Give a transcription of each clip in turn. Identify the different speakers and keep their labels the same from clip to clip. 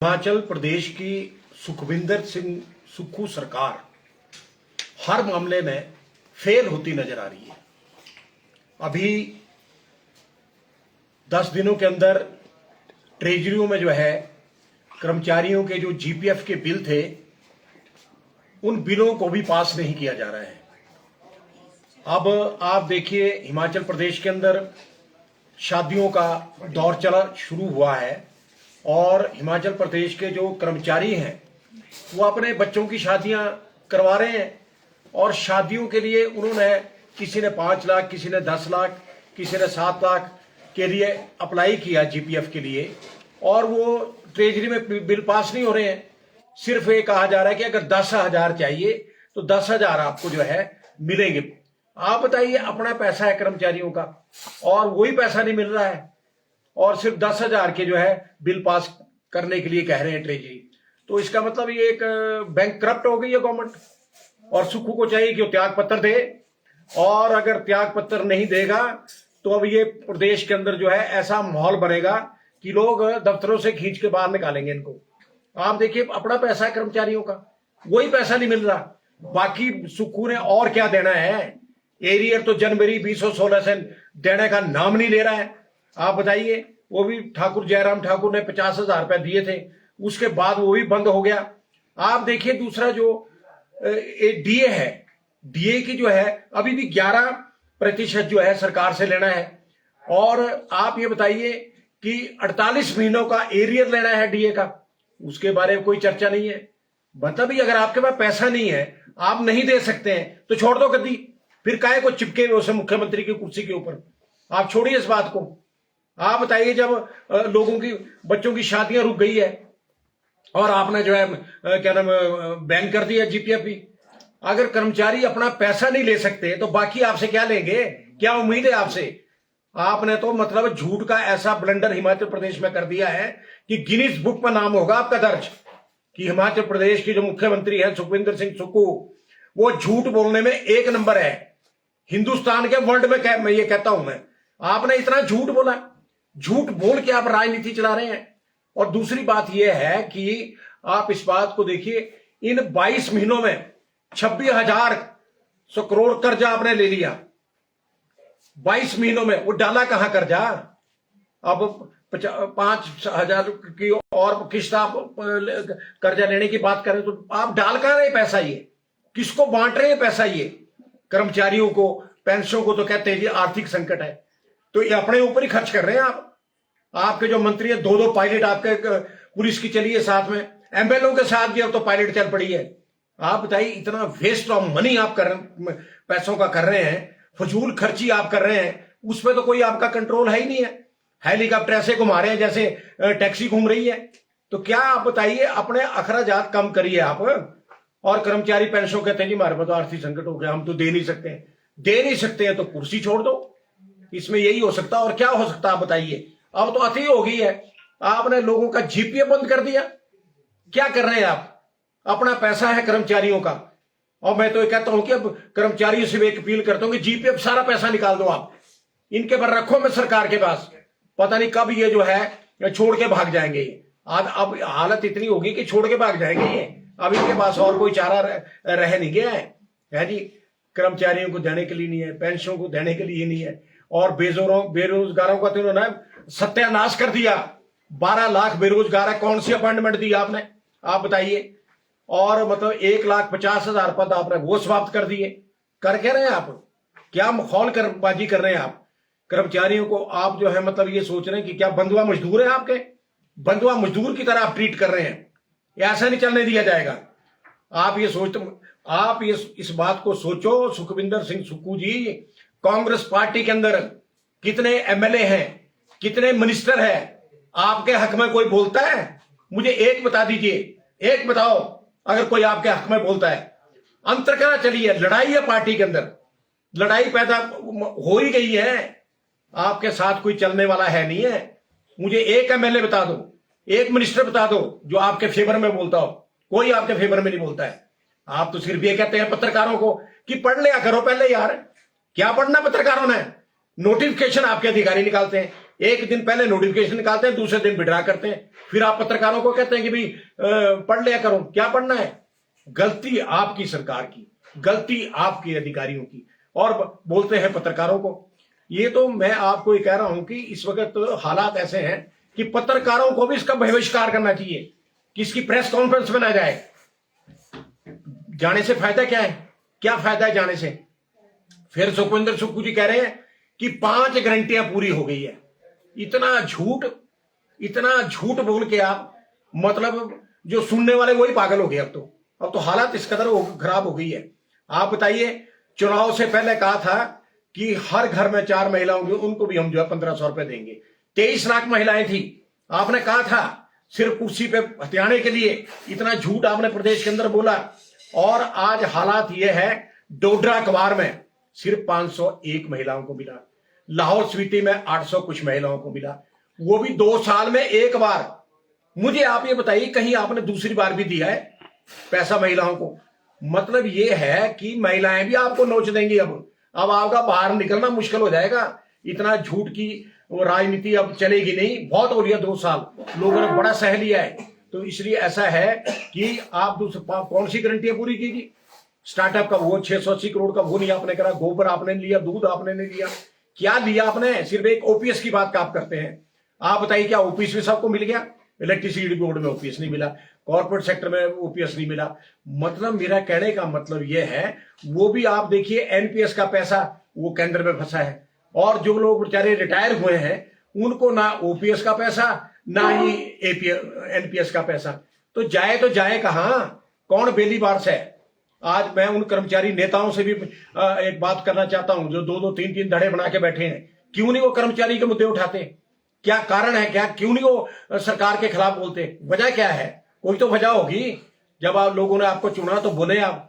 Speaker 1: हिमाचल प्रदेश की सुखविंदर सिंह सुक्खू सरकार हर मामले में फेल होती नजर आ रही है। अभी 10 दिनों के अंदर ट्रेजरियों में जो है कर्मचारियों के जो जीपीएफ के बिल थे उन बिलों को भी पास नहीं किया जा रहा है। अब आप देखिए हिमाचल प्रदेश के अंदर शादियों का दौर चला शुरू हुआ है और हिमाचल प्रदेश के जो कर्मचारी हैं वो अपने बच्चों की शादियां करवा रहे हैं और शादियों के लिए उन्होंने किसी ने 5 लाख, किसी ने 10 लाख, किसी ने 7 लाख के लिए अप्लाई किया जीपीएफ के लिए और वो ट्रेजरी में बिल पास नहीं हो रहे हैं। सिर्फ ये कहा जा रहा है कि अगर 10,000 चाहिए तो 10,000 आपको जो है मिलेंगे। आप बताइए, अपना पैसा है कर्मचारियों का और वही पैसा नहीं मिल रहा है और सिर्फ 10,000 के जो है बिल पास करने के लिए कह रहे हैं ट्रेजरी। तो इसका मतलब ये एक बैंक करप्ट हो गई है गवर्नमेंट और सुक्खू को चाहिए कि वो त्याग पत्र दे और अगर त्याग पत्र नहीं देगा तो अब ये प्रदेश के अंदर जो है ऐसा माहौल बनेगा कि लोग दफ्तरों से खींच के बाहर निकालेंगे इनको। आप देखिए, अपना पैसा है कर्मचारियों का, वही पैसा नहीं मिल रहा। बाकी सुक्खू ने और क्या देना है? एरियर तो जनवरी 2016 से देने का नाम नहीं ले रहा है। आप बताइए, वो भी ठाकुर जयराम ठाकुर ने 50,000 रुपए दिए थे, उसके बाद वो भी बंद हो गया। आप देखिए, दूसरा जो डीए है, डीए की जो है अभी भी 11% जो है सरकार से लेना है और आप ये बताइए कि 48 महीनों का एरियर लेना है डीए का, उसके बारे में कोई चर्चा नहीं है। मतलब ही अगर आपके पास पैसा नहीं है, आप नहीं दे सकते हैं तो छोड़ दो गद्दी, फिर काहे को चिपके हुए उसे मुख्यमंत्री की कुर्सी के ऊपर। आप छोड़िए इस बात को। आप बताइए, जब लोगों की बच्चों की शादियां रुक गई है और आपने जो है क्या नाम बैन कर दिया जीपीएफ भी। अगर कर्मचारी अपना पैसा नहीं ले सकते तो बाकी आपसे क्या लेंगे? क्या उम्मीद है आपसे? आपने तो मतलब झूठ का ऐसा ब्लंडर हिमाचल प्रदेश में कर दिया है कि गिनीज बुक में नाम होगा आपका दर्ज कि हिमाचल प्रदेश की जो मुख्यमंत्री है सुखविंदर सिंह सुक्खू, वो झूठ बोलने में 1 नंबर है हिंदुस्तान के, वर्ल्ड में मैं ये कहता हूं मैं। आपने इतना झूठ बोला, झूठ बोल के आप राजनीति चला रहे हैं। और दूसरी बात यह है कि आप इस बात को देखिए, इन 22 महीनों में 26,000 करोड़ कर्जा आपने ले लिया 22 महीनों में। वो डाला कहां कर्जा? अब 5,000 की और किस्त आप कर्जा लेने की बात करें तो आप डाल कहां रहे पैसा? ये किसको बांट रहे हैं पैसा? ये कर्मचारियों को, पेंशनों को तो कहते हैं जी आर्थिक संकट है, तो ये अपने ऊपर ही खर्च कर रहे हैं आप। आपके जो मंत्री है, 2-2 पायलट आपके पुलिस की चली है, साथ में एमएलओ के साथ भी अब तो पायलट चल पड़ी है। आप बताइए, इतना वेस्ट ऑफ मनी आप पैसों का कर रहे हैं, फजूल खर्ची आप कर रहे हैं, उस पर तो कोई आपका कंट्रोल है ही नहीं है। हेलीकॉप्टर ऐसे घुमा रहे हैं जैसे टैक्सी घूम रही है। तो क्या आप बताइए, अपने अखराजात कम करिए आप। और कर्मचारी पेंशन कहते हैं जी हमारे पास तो आर्थिक संकट हो गया, हम तो दे नहीं सकते हैं। दे नहीं सकते हैं तो कुर्सी छोड़ दो, इसमें यही हो सकता है। और क्या हो सकता है आप बताइए? अब तो अति हो गई है, आपने लोगों का जीपीएफ बंद कर दिया। क्या कर रहे हैं आप? अपना पैसा है कर्मचारियों का और मैं तो ये कहता हूं कि अब कर्मचारियों से भी एक अपील करता हूं कि जीपीएफ सारा पैसा निकाल दो आप, इनके पर रखो मैं सरकार के पास। पता नहीं कब ये जो है छोड़ के भाग जाएंगे। अब हालत इतनी होगी कि छोड़ के भाग जाएंगे ये। अब इनके पास और कोई चारा रह नहीं गया है जी। कर्मचारियों को देने के लिए नहीं है, पेंशन को देने के लिए नहीं है और बेरोजगारों का तो इन्होंने सत्यानाश कर दिया। 12 लाख बेरोजगार है, कौन सी अपॉइंटमेंट दी आपने? आप बताइए। और मतलब 1,50,000 पद आपने वो समाप्त कर दिए। कर क्या रहे हैं आप? क्या मखौल बाजी कर रहे हैं आप? कर्मचारियों को आप जो है मतलब ये सोच रहे हैं कि क्या बंधुआ मजदूर है आपके? बंधुआ मजदूर की तरह आप ट्रीट कर रहे हैं। ऐसा नहीं चलने दिया जाएगा। आप ये इस बात को सोचो। सुखविंदर सिंह सुक्खू जी, कांग्रेस पार्टी के अंदर कितने एमएलए हैं, कितने मिनिस्टर हैं, आपके हक में कोई बोलता है? मुझे एक बता दीजिए, एक बताओ अगर कोई आपके हक में बोलता है। अंतरकरा चली है, लड़ाई है पार्टी के अंदर, लड़ाई पैदा हो ही गई है। आपके साथ कोई चलने वाला है नहीं है। मुझे एक एमएलए बता दो, एक मिनिस्टर बता दो जो आपके फेवर में बोलता हो। कोई आपके फेवर में नहीं बोलता है। आप तो सिर्फ ये कहते हैं पत्रकारों को कि पढ़ लिया करो पहले यार। क्या पढ़ना पत्रकारों ने? नोटिफिकेशन आपके अधिकारी निकालते हैं, एक दिन पहले नोटिफिकेशन निकालते हैं, दूसरे दिन विड्रा करते हैं, फिर आप पत्रकारों को कहते हैं कि भाई पढ़ लिया करो। क्या पढ़ना है? गलती आपकी सरकार की, गलती आपके अधिकारियों की, और बोलते हैं पत्रकारों को। ये तो मैं आपको ये कह रहा हूं कि इस वक्त हालात ऐसे हैं कि पत्रकारों को भी इसका बहिष्कार करना चाहिए कि इसकी प्रेस कॉन्फ्रेंस में ना जाए। जाने से फायदा क्या है? क्या फायदा है जाने से? फिर सुखविंदर सुक्खू जी कह रहे हैं कि 5 गारंटियां पूरी हो गई है। इतना झूठ बोल के आप, मतलब जो सुनने वाले वही पागल हो गए। अब तो हालात इस कदर खराब हो गई है। आप बताइए, चुनाव से पहले कहा था कि हर घर में 4 महिला होंगी, उनको भी हम जो है 1500 रुपए देंगे। 23 लाख महिलाएं थी। आपने कहा था सिर्फ कुर्सी पे हथियाने के लिए। इतना झूठ आपने प्रदेश के अंदर बोला, और आज हालात यह है, डोडरा कवार में सिर्फ 501 महिलाओं को मिला, लाहौल स्पीति में 800 कुछ महिलाओं को मिला, वो भी 2 साल में एक बार। मुझे आप ये बताइए, कहीं आपने दूसरी बार भी दिया है पैसा महिलाओं को? मतलब ये है कि महिलाएं भी आपको नोच देंगी। अब आपका बाहर निकलना मुश्किल हो जाएगा। इतना झूठ की वो राजनीति अब चलेगी नहीं। बहुत हो लिया, 2 साल लोगों ने बड़ा सह लिया है। तो इसलिए ऐसा है कि आप कौन सी गारंटियां पूरी कीजिए? स्टार्टअप का वो 680 करोड़ का वो नहीं आपने करा, गोबर आपने लिया, दूध आपने नहीं लिया। क्या लिया आपने? सिर्फ एक ओपीएस की बात का आप करते हैं। आप बताइए, क्या ओपीएस में सबको मिल गया? इलेक्ट्रिसिटी बोर्ड में ओपीएस नहीं मिला, कॉर्पोरेट सेक्टर में ओपीएस नहीं मिला। मतलब मेरा कहने का मतलब यह है, वो भी आप देखिए, एनपीएस का पैसा वो केंद्र में फंसा है, और जो लोग बेचारे रिटायर हुए हैं उनको ना ओपीएस का पैसा, ना ही एनपीएस का पैसा। तो जाए कहां? कौन बेली बार्स है? आज मैं उन कर्मचारी नेताओं से भी एक बात करना चाहता हूं जो 2-2, 3-3 धड़े बना के बैठे हैं। क्यों नहीं वो कर्मचारी के मुद्दे उठाते? क्या कारण है? क्या क्यों नहीं वो सरकार के खिलाफ बोलते? वजह क्या है? कोई तो वजह होगी। जब आप लोगों ने आपको चुना तो बोले आप।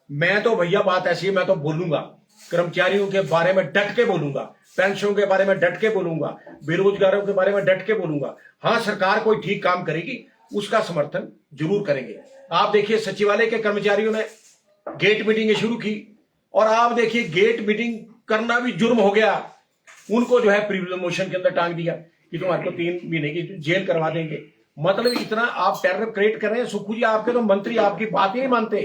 Speaker 1: मैं तो भैया बात ऐसी है, मैं तो बोलूंगा, कर्मचारियों के बारे में डट के बोलूंगा, पेंशनों के बारे में डट के बोलूंगा, बेरोजगारों के बारे में डट के बोलूंगा। हाँ, सरकार कोई ठीक काम करेगी उसका समर्थन जरूर करेंगे। आप देखिए, सचिवालय के कर्मचारियों ने गेट मीटिंग शुरू की, और आप देखिए गेट मीटिंग करना भी जुर्म हो गया। उनको जो है प्रिविलेज मोशन के अंदर टांग दिया कि तुम आपको 3 महीने की जेल करवा देंगे। मतलब इतना आप टेरर क्रिएट कर रहे हैं। सुक्खू जी, आपके तो मंत्री आपकी बात ही नहीं मानते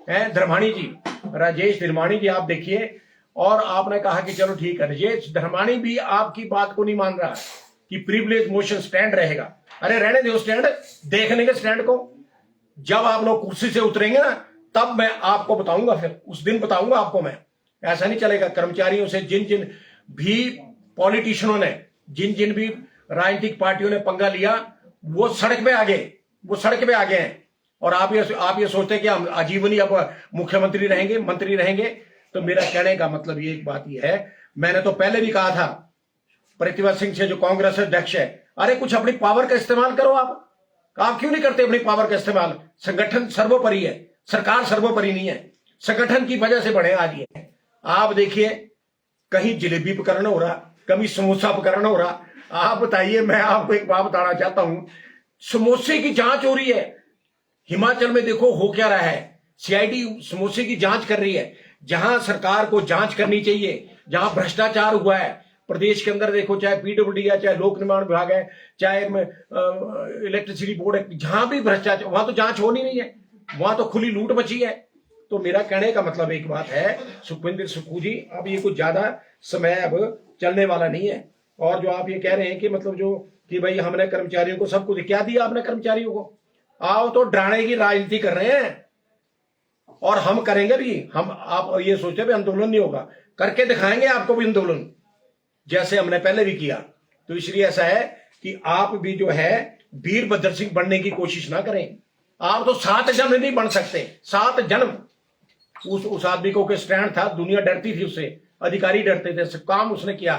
Speaker 1: हैं। धर्माणी जी, राजेश धर्माणी जी, आप देखिए, और आपने कहा कि चलो ठीक है, राजेश धर्माणी भी आपकी बात को नहीं मान रहा कि प्रिविलेज मोशन स्टैंड रहेगा। अरे रहने दो स्टैंड, देख लेंगे स्टैंड को। जब आप लोग कुर्सी से उतरेंगे ना, तब मैं आपको बताऊंगा, फिर उस दिन बताऊंगा आपको मैं। ऐसा नहीं चलेगा। कर्मचारियों से जिन जिन भी पॉलिटिशियनों ने, जिन जिन भी राजनीतिक पार्टियों ने पंगा लिया, वो सड़क पे आ गए हैं। और आप ये सोचते हैं कि हम आजीवन ही अब मुख्यमंत्री रहेंगे, मंत्री रहेंगे? तो मेरा कहने का मतलब ये एक बात ये है, मैंने तो पहले भी कहा था प्रतिभा सिंह से, जो कांग्रेस अध्यक्ष है, अरे कुछ अपनी पावर का इस्तेमाल करो। आप क्यों नहीं करते अपनी पावर का इस्तेमाल? संगठन सर्वोपरि है, सरकार सर्वोपरि नहीं है। संगठन की वजह से बढ़े आज ये। आप देखिए, कहीं जलेबी पकड़न हो रहा, कभी समोसा पकड़न हो रहा। आप बताइए, मैं आपको एक बात बताना चाहता हूं, समोसे की जांच हो रही है हिमाचल में। देखो हो क्या रहा है, सीआईडी समोसे की जांच कर रही है। जहां सरकार को जांच करनी चाहिए, जहां भ्रष्टाचार हुआ है प्रदेश के अंदर, देखो चाहे पीडब्ल्यूडी है, चाहे लोक निर्माण विभाग है, चाहे इलेक्ट्रिसिटी बोर्ड है, जहां भी भ्रष्टाचार, वहां तो जांच होनी नहीं है, वहां तो खुली लूट मची है। तो मेरा कहने का मतलब एक बात है, सुखविंदर सुक्खू जी, अब ये कुछ ज्यादा समय अब चलने वाला नहीं है। और जो आप ये कह रहे हैं कि मतलब जो कि भाई हमने कर्मचारियों को सब कुछ, क्या दिया आपने कर्मचारियों को? आओ तो डराने की राजनीति कर रहे हैं, और हम करेंगे भी। आप ये सोचते भी आंदोलन नहीं होगा, करके दिखाएंगे आपको भी आंदोलन, जैसे हमने पहले भी किया। तो इसलिए ऐसा है कि आप भी जो है वीरभद्र सिंह बनने की कोशिश ना करें। आप तो 7 जन्म नहीं बन सकते, 7 जन्म। उस आदमी को स्टैंड था, दुनिया डरती थी उससे, अधिकारी डरते थे, सब काम उसने किया।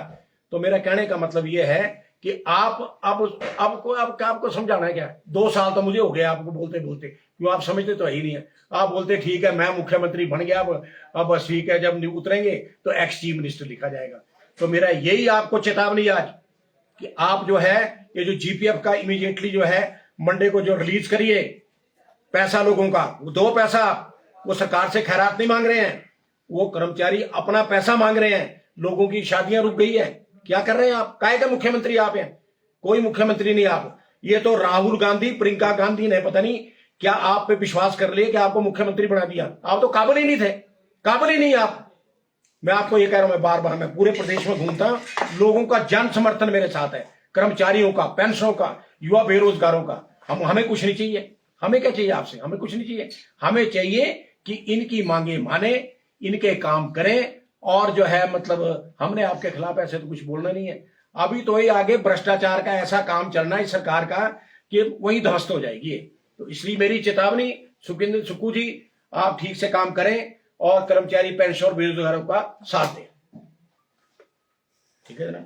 Speaker 1: तो मेरा कहने का मतलब यह है कि आप आपको समझाना है क्या? 2 साल तो मुझे हो गया आपको बोलते बोलते, क्यों आप समझते तो ही नहीं है। आप बोलते ठीक है मैं मुख्यमंत्री बन गया, अब बस ठीक है, जब उतरेंगे तो एक्स चीफ मिनिस्टर लिखा जाएगा। तो मेरा यही आपको चेतावनी आज कि आप जो है ये जो जीपीएफ का इमीडिएटली जो है मंडे को जो रिलीज करिए पैसा लोगों का, वो 2 पैसा, वो सरकार से खैरात नहीं मांग रहे हैं, वो कर्मचारी अपना पैसा मांग रहे हैं। लोगों की शादियां रुक गई है, क्या कर रहे हैं आप? काहे का मुख्यमंत्री आप हैं? कोई मुख्यमंत्री नहीं आप। ये तो राहुल गांधी, प्रियंका गांधी ने पता नहीं क्या आप पे विश्वास कर लिए कि आपको मुख्यमंत्री बना दिया। आप तो काबिल ही नहीं थे, काबिल ही नहीं आप। मैं आपको ये कह रहा हूं, मैं बार बार, मैं पूरे प्रदेश में घूमता, लोगों का जन समर्थन मेरे साथ है, कर्मचारियों का, पेंशनों का, युवा बेरोजगारों का। हमें कुछ नहीं चाहिए। हमें क्या चाहिए आपसे? हमें कुछ नहीं चाहिए। हमें चाहिए कि इनकी मांगे माने, इनके काम करें, और जो है मतलब हमने आपके खिलाफ ऐसे तो कुछ बोलना नहीं है। अभी तो ये आगे भ्रष्टाचार का ऐसा काम चलना है सरकार का कि वही ध्वस्त हो जाएगी। तो इसलिए मेरी चेतावनी, सुक्खू जी, आप ठीक से काम करें और कर्मचारी, पेंशन और बेरोजगारों का साथ दें। ठीक है ना?